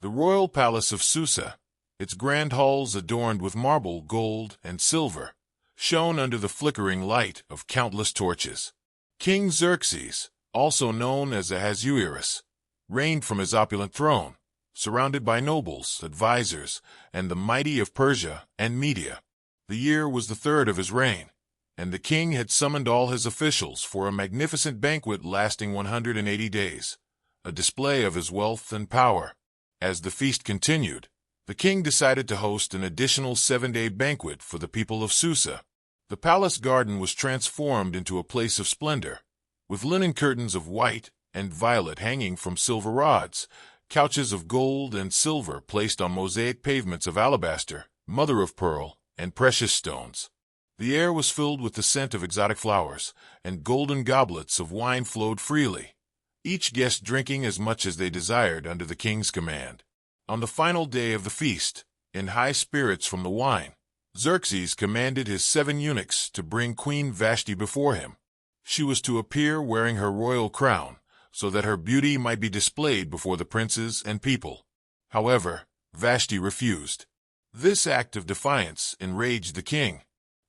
The royal palace of Susa, its grand halls adorned with marble, gold, and silver, shone under the flickering light of countless torches. King Xerxes, also known as Ahasuerus, reigned from his opulent throne, surrounded by nobles, advisors, and the mighty of Persia and Media. The year was the third of his reign, and the king had summoned all his officials for a magnificent banquet lasting 180 days, a display of his wealth and power. As the feast continued, the king decided to host an additional 7-day banquet for the people of Susa. The palace garden was transformed into a place of splendor, with linen curtains of white and violet hanging from silver rods, couches of gold and silver placed on mosaic pavements of alabaster, mother of pearl, and precious stones. The air was filled with the scent of exotic flowers, and golden goblets of wine flowed freely, each guest drinking as much as they desired under the king's command. On the final day of the feast, in high spirits from the wine, Xerxes commanded his 7 eunuchs to bring Queen Vashti before him. She was to appear wearing her royal crown, so that her beauty might be displayed before the princes and people. However, Vashti refused. This act of defiance enraged the king.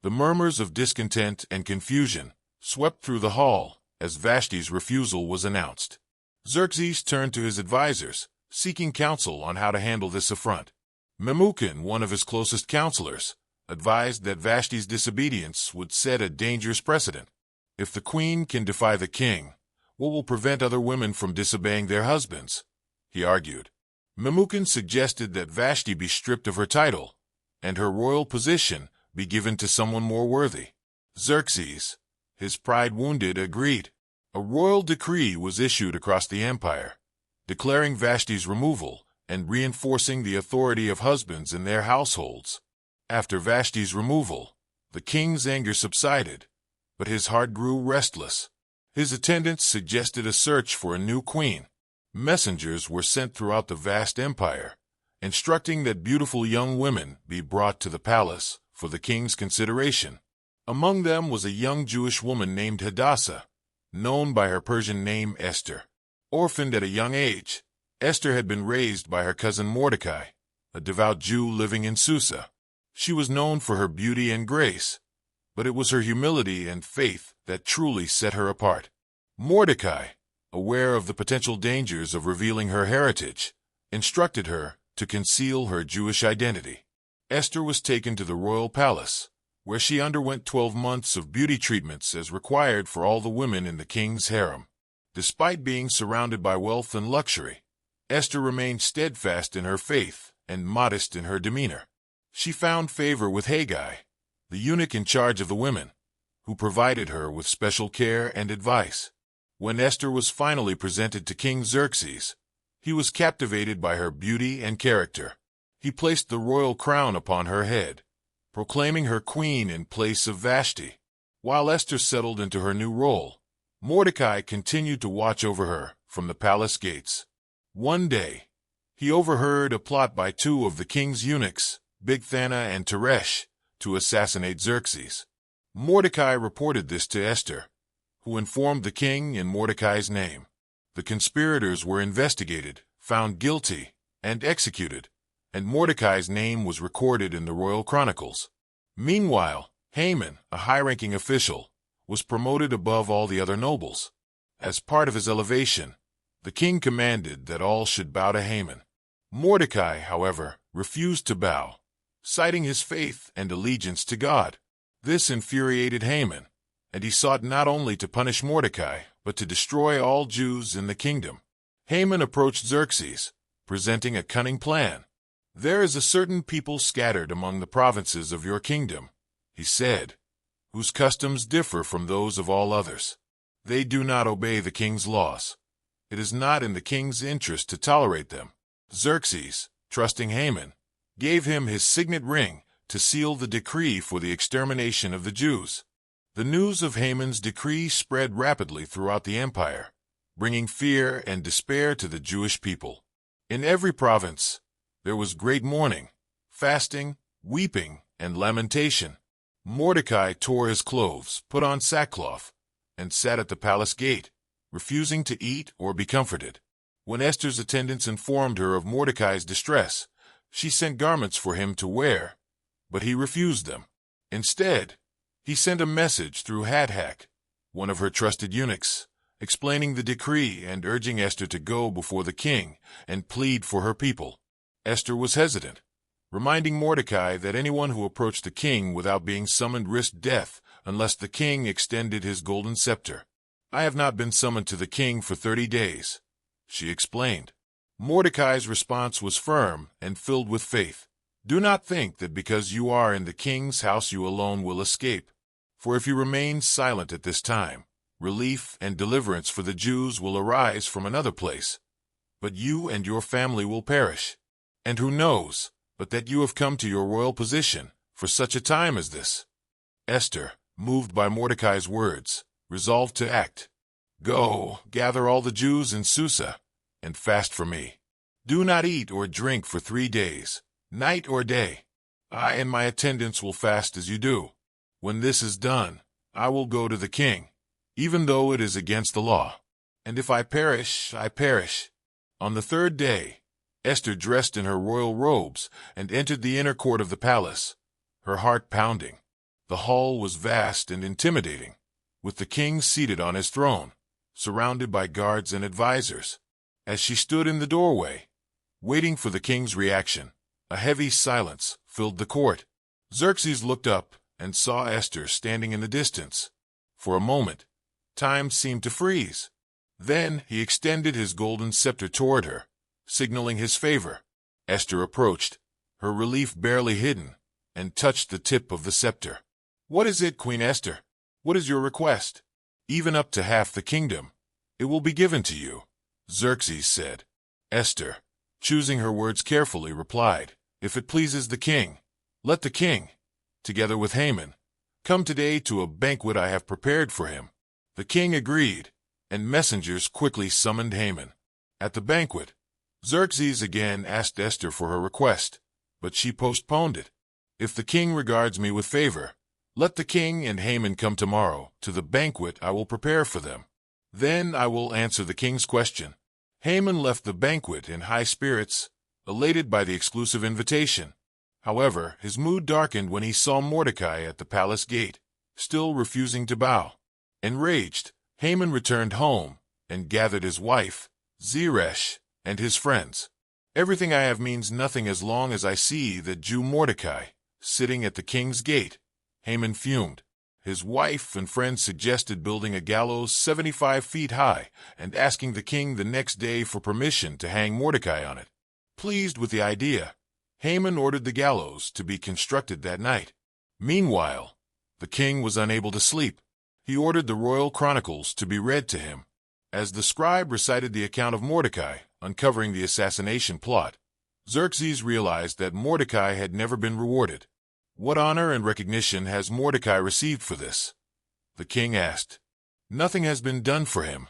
The murmurs of discontent and confusion swept through the hall as Vashti's refusal was announced. Xerxes turned to his advisors, seeking counsel on how to handle this affront. Memucan, one of his closest counselors, advised that Vashti's disobedience would set a dangerous precedent. If the queen can defy the king, what will prevent other women from disobeying their husbands? He argued. Memucan suggested that Vashti be stripped of her title, and her royal position be given to someone more worthy. Xerxes, his pride wounded, agreed. A royal decree was issued across the empire, declaring Vashti's removal and reinforcing the authority of husbands in their households. After Vashti's removal, the king's anger subsided, but his heart grew restless. His attendants suggested a search for a new queen. Messengers were sent throughout the vast empire, instructing that beautiful young women be brought to the palace for the king's consideration. Among them was a young Jewish woman named Hadassah, known by her Persian name Esther. Orphaned at a young age, Esther had been raised by her cousin Mordecai, a devout Jew living in Susa. She was known for her beauty and grace, but it was her humility and faith that truly set her apart. Mordecai, aware of the potential dangers of revealing her heritage, instructed her to conceal her Jewish identity. Esther was taken to the royal palace, where she underwent 12 months of beauty treatments as required for all the women in the king's harem. Despite being surrounded by wealth and luxury, Esther remained steadfast in her faith and modest in her demeanor. She found favor with Haggai, the eunuch in charge of the women, who provided her with special care and advice. When Esther was finally presented to King Xerxes, he was captivated by her beauty and character. He placed the royal crown upon her head, proclaiming her queen in place of Vashti. While Esther settled into her new role, Mordecai continued to watch over her from the palace gates. One day, he overheard a plot by 2 of the king's eunuchs, Bigthana and Teresh, to assassinate Xerxes. Mordecai reported this to Esther, who informed the king in Mordecai's name. The conspirators were investigated, found guilty, and executed, and Mordecai's name was recorded in the royal chronicles. Meanwhile, Haman, a high-ranking official, was promoted above all the other nobles. As part of his elevation, the king commanded that all should bow to Haman. Mordecai, however, refused to bow, citing his faith and allegiance to God. This infuriated Haman, and he sought not only to punish Mordecai, but to destroy all Jews in the kingdom. Haman approached Xerxes, presenting a cunning plan. "There is a certain people scattered among the provinces of your kingdom," he said, "whose customs differ from those of all others. They do not obey the king's laws. It is not in the king's interest to tolerate them." Xerxes, trusting Haman, gave him his signet ring to seal the decree for the extermination of the Jews. The news of Haman's decree spread rapidly throughout the empire, bringing fear and despair to the Jewish people. In every province, there was great mourning, fasting, weeping, and lamentation. Mordecai tore his clothes, put on sackcloth, and sat at the palace gate, refusing to eat or be comforted. When Esther's attendants informed her of Mordecai's distress, she sent garments for him to wear, but he refused them. Instead, he sent a message through Hadhak, one of her trusted eunuchs, explaining the decree and urging Esther to go before the king and plead for her people. Esther was hesitant, reminding Mordecai that anyone who approached the king without being summoned risked death unless the king extended his golden scepter. "I have not been summoned to the king for 30 days, she explained. Mordecai's response was firm and filled with faith. "Do not think that because you are in the king's house you alone will escape. For if you remain silent at this time, relief and deliverance for the Jews will arise from another place. But you and your family will perish. And who knows, but that you have come to your royal position for such a time as this." Esther, moved by Mordecai's words, resolved to act. "Go, gather all the Jews in Susa, and fast for me. Do not eat or drink for 3 days, night or day. I and my attendants will fast as you do. When this is done, I will go to the king, even though it is against the law. And if I perish, I perish." On the 3rd day, Esther dressed in her royal robes and entered the inner court of the palace, her heart pounding. The hall was vast and intimidating, with the king seated on his throne, surrounded by guards and advisors. As she stood in the doorway, waiting for the king's reaction, a heavy silence filled the court. Xerxes looked up and saw Esther standing in the distance. For a moment, time seemed to freeze. Then he extended his golden scepter toward her, signaling his favor. Esther approached, her relief barely hidden, and touched the tip of the scepter. "What is it, Queen Esther? What is your request?" "Even up to half the kingdom, it will be given to you," Xerxes said. Esther, choosing her words carefully, replied, "If it pleases the king, let the king, together with Haman, come today to a banquet I have prepared for him." The king agreed, and messengers quickly summoned Haman. At the banquet, Xerxes again asked Esther for her request, but she postponed it. "If the king regards me with favor, let the king and Haman come tomorrow to the banquet I will prepare for them. Then I will answer the king's question." Haman left the banquet in high spirits, elated by the exclusive invitation. However, his mood darkened when he saw Mordecai at the palace gate, still refusing to bow. Enraged, Haman returned home and gathered his wife, Zeresh, and his friends. "Everything I have means nothing as long as I see that Jew Mordecai sitting at the king's gate," Haman fumed. His wife and friends suggested building a gallows 75 feet high and asking the king the next day for permission to hang Mordecai on it. Pleased with the idea, Haman ordered the gallows to be constructed that night. Meanwhile, the king was unable to sleep. He ordered the royal chronicles to be read to him. As the scribe recited the account of Mordecai uncovering the assassination plot, Xerxes realized that Mordecai had never been rewarded. "What honor and recognition has Mordecai received for this?" the king asked. "Nothing has been done for him,"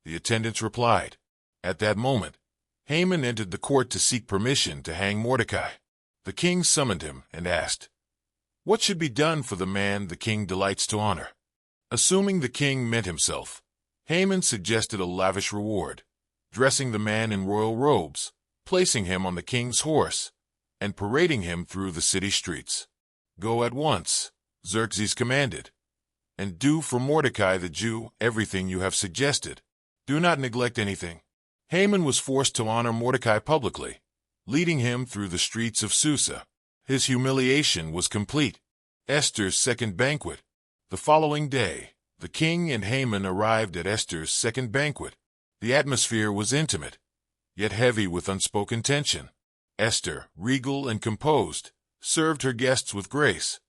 the attendants replied. At that moment, Haman entered the court to seek permission to hang Mordecai. The king summoned him and asked, "What should be done for the man the king delights to honor?" Assuming the king meant himself, Haman suggested a lavish reward, dressing the man in royal robes, placing him on the king's horse, and parading him through the city streets. "Go at once," Xerxes commanded, "and do for Mordecai the Jew everything you have suggested. Do not neglect anything." Haman was forced to honor Mordecai publicly, leading him through the streets of Susa. His humiliation was complete. Esther's second banquet. The following day, the king and Haman arrived at Esther's second banquet. The atmosphere was intimate, yet heavy with unspoken tension. Esther, regal and composed, served her guests with grace,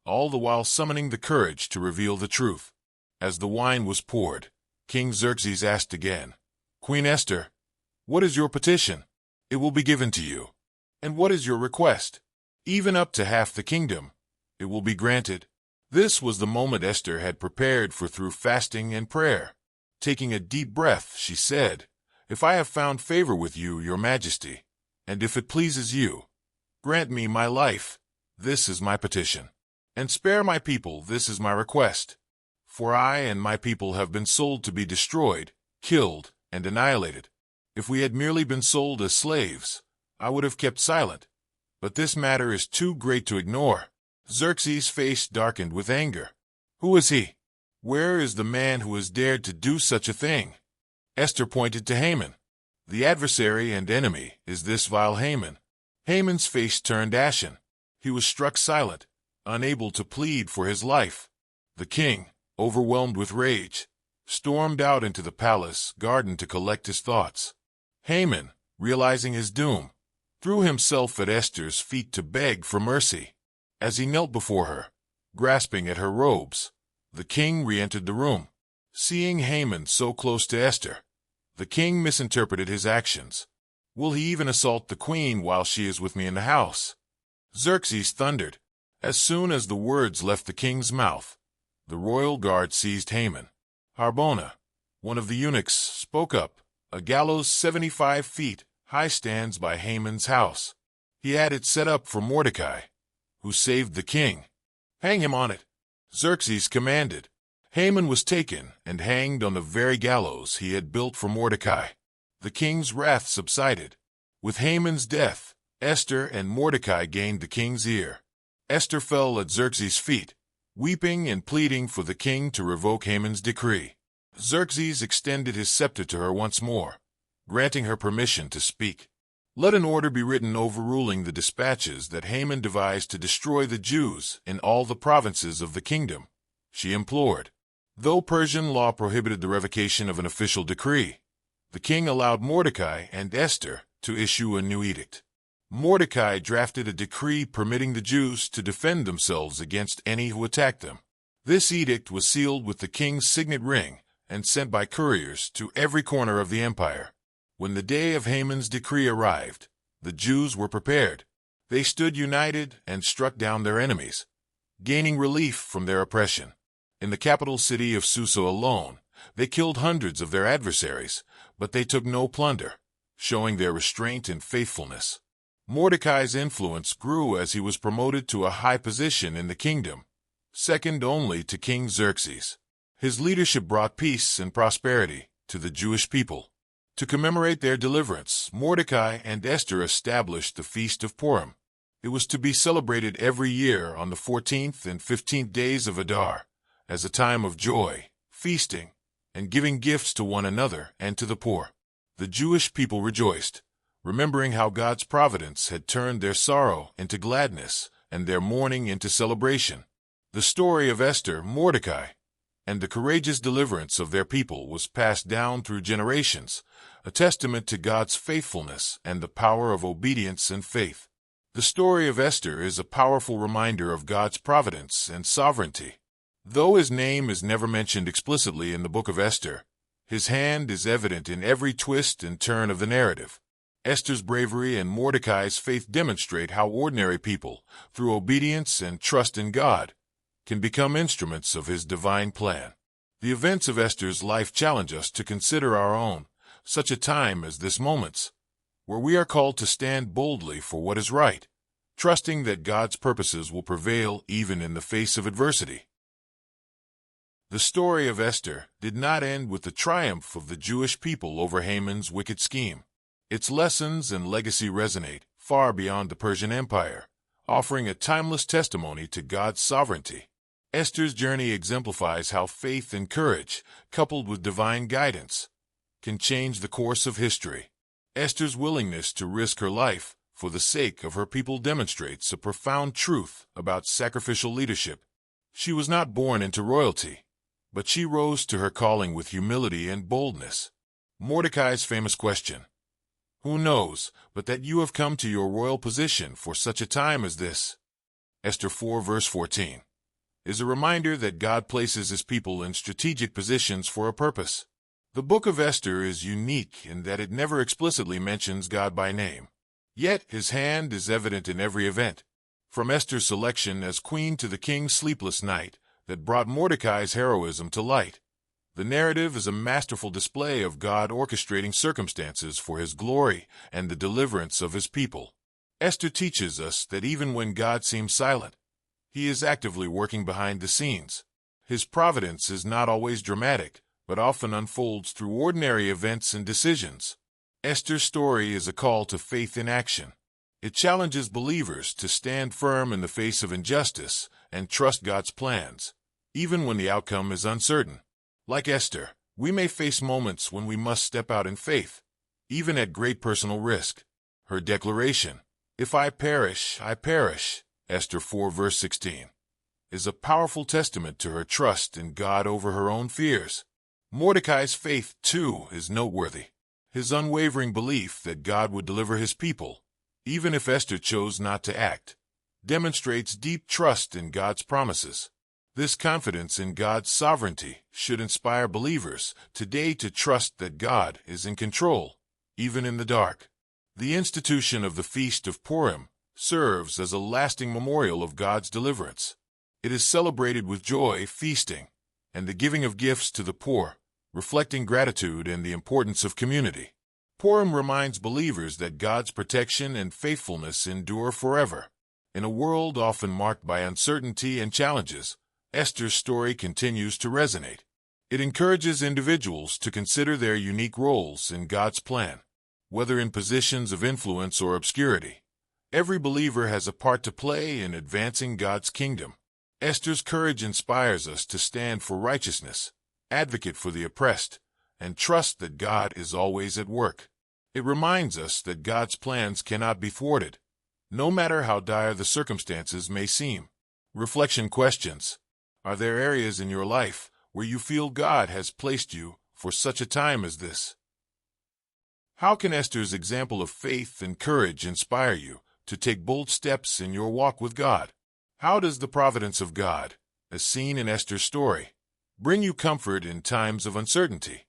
all the while summoning the courage to reveal the truth. As the wine was poured, King Xerxes asked again, "Queen Esther, what is your petition?" "It will be given to you." "And what is your request?" "Even up to half the kingdom, it will be granted." This was the moment Esther had prepared for through fasting and prayer. Taking a deep breath, she said, "If I have found favor with you, your majesty, and if it pleases you, grant me my life, this is my petition, and spare my people, this is my request. For I and my people have been sold to be destroyed, killed, and annihilated. If we had merely been sold as slaves, I would have kept silent. But this matter is too great to ignore." Xerxes' face darkened with anger. "Who is he? Where is the man who has dared to do such a thing?" Esther pointed to Haman. "The adversary and enemy is this vile Haman." Haman's face turned ashen. He was struck silent, unable to plead for his life. The king, overwhelmed with rage, stormed out into the palace garden to collect his thoughts. Haman, realizing his doom, threw himself at Esther's feet to beg for mercy. As he knelt before her, grasping at her robes, the king re-entered the room. Seeing Haman so close to Esther, the king misinterpreted his actions. "Will he even assault the queen while she is with me in the house?" Xerxes thundered. As soon as the words left the king's mouth, the royal guard seized Haman. Harbona, one of the eunuchs, spoke up. "A gallows 75 feet high stands by Haman's house. He had it set up for Mordecai, who saved the king. Hang him on it." Xerxes commanded. Haman was taken and hanged on the very gallows he had built for Mordecai. The king's wrath subsided. With Haman's death, Esther and Mordecai gained the king's ear. Esther fell at Xerxes' feet, weeping and pleading for the king to revoke Haman's decree. Xerxes extended his scepter to her once more, granting her permission to speak. "Let an order be written overruling the dispatches that Haman devised to destroy the Jews in all the provinces of the kingdom," she implored. Though Persian law prohibited the revocation of an official decree, the king allowed Mordecai and Esther to issue a new edict. Mordecai drafted a decree permitting the Jews to defend themselves against any who attacked them. This edict was sealed with the king's signet ring and sent by couriers to every corner of the empire. When the day of Haman's decree arrived, the Jews were prepared. They stood united and struck down their enemies, gaining relief from their oppression. In the capital city of Susa alone, they killed hundreds of their adversaries, but they took no plunder, showing their restraint and faithfulness. Mordecai's influence grew as he was promoted to a high position in the kingdom, second only to King Xerxes. His leadership brought peace and prosperity to the Jewish people. To commemorate their deliverance, Mordecai and Esther established the Feast of Purim. It was to be celebrated every year on the 14th and 15th days of Adar, as a time of joy, feasting, and giving gifts to one another and to the poor. The Jewish people rejoiced, remembering how God's providence had turned their sorrow into gladness and their mourning into celebration. The story of Esther, Mordecai, and the courageous deliverance of their people was passed down through generations, a testament to God's faithfulness and the power of obedience and faith. The story of Esther is a powerful reminder of God's providence and sovereignty. Though his name is never mentioned explicitly in the book of Esther, his hand is evident in every twist and turn of the narrative. Esther's bravery and Mordecai's faith demonstrate how ordinary people, through obedience and trust in God, can become instruments of his divine plan. The events of Esther's life challenge us to consider our own, such a time as this moment's, where we are called to stand boldly for what is right, trusting that God's purposes will prevail even in the face of adversity. The story of Esther did not end with the triumph of the Jewish people over Haman's wicked scheme. Its lessons and legacy resonate far beyond the Persian Empire, offering a timeless testimony to God's sovereignty. Esther's journey exemplifies how faith and courage, coupled with divine guidance, can change the course of history. Esther's willingness to risk her life for the sake of her people demonstrates a profound truth about sacrificial leadership. She was not born into royalty, but she rose to her calling with humility and boldness. Mordecai's famous question, "Who knows but that you have come to your royal position for such a time as this?" Esther 4 verse 14. Is a reminder that God places his people in strategic positions for a purpose. The book of Esther is unique in that it never explicitly mentions God by name. Yet his hand is evident in every event, from Esther's selection as queen to the king's sleepless night that brought Mordecai's heroism to light. The narrative is a masterful display of God orchestrating circumstances for his glory and the deliverance of his people. Esther teaches us that even when God seems silent, he is actively working behind the scenes. His providence is not always dramatic, but often unfolds through ordinary events and decisions. Esther's story is a call to faith in action. It challenges believers to stand firm in the face of injustice and trust God's plans, even when the outcome is uncertain. Like Esther, we may face moments when we must step out in faith, even at great personal risk. Her declaration, "If I perish, I perish," Esther 4 verse 16, is a powerful testament to her trust in God over her own fears. Mordecai's faith, too, is noteworthy. His unwavering belief that God would deliver his people, even if Esther chose not to act, demonstrates deep trust in God's promises. This confidence in God's sovereignty should inspire believers today to trust that God is in control, even in the dark. The institution of the Feast of Purim serves as a lasting memorial of God's deliverance. It is celebrated with joy, feasting, and the giving of gifts to the poor, reflecting gratitude and the importance of community. Purim reminds believers that God's protection and faithfulness endure forever. In a world often marked by uncertainty and challenges, Esther's story continues to resonate. It encourages individuals to consider their unique roles in God's plan, whether in positions of influence or obscurity. Every believer has a part to play in advancing God's kingdom. Esther's courage inspires us to stand for righteousness, advocate for the oppressed, and trust that God is always at work. It reminds us that God's plans cannot be thwarted, no matter how dire the circumstances may seem. Reflection questions. Are there areas in your life where you feel God has placed you for such a time as this? How can Esther's example of faith and courage inspire you to take bold steps in your walk with God? How does the providence of God, as seen in Esther's story, bring you comfort in times of uncertainty?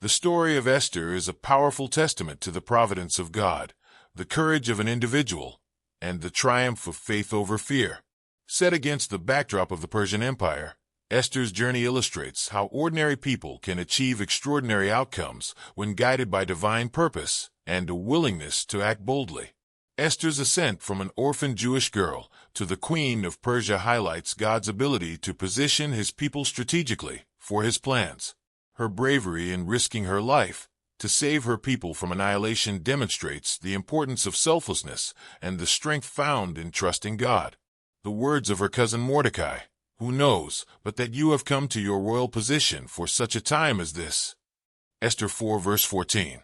The story of Esther is a powerful testament to the providence of God, the courage of an individual, and the triumph of faith over fear. Set against the backdrop of the Persian Empire, Esther's journey illustrates how ordinary people can achieve extraordinary outcomes when guided by divine purpose and a willingness to act boldly. Esther's ascent from an orphan Jewish girl to the Queen of Persia highlights God's ability to position his people strategically for his plans. Her bravery in risking her life to save her people from annihilation demonstrates the importance of selflessness and the strength found in trusting God. The words of her cousin Mordecai, "Who knows but that you have come to your royal position for such a time as this?" Esther 4 verse 14.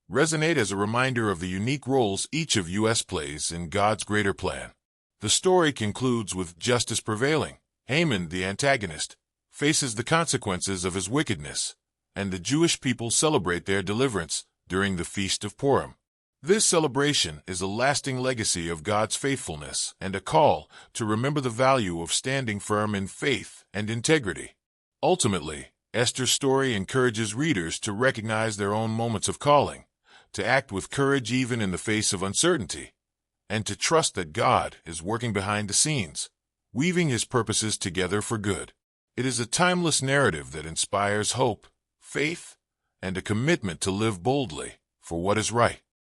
Resonate as a reminder of the unique roles each of us plays in God's greater plan. The story concludes with justice prevailing. Haman, the antagonist, faces the consequences of his wickedness, and the Jewish people celebrate their deliverance during the Feast of Purim. This celebration is a lasting legacy of God's faithfulness and a call to remember the value of standing firm in faith and integrity. Ultimately, Esther's story encourages readers to recognize their own moments of calling, to act with courage even in the face of uncertainty, and to trust that God is working behind the scenes, weaving his purposes together for good. It is a timeless narrative that inspires hope, faith, and a commitment to live boldly for what is right.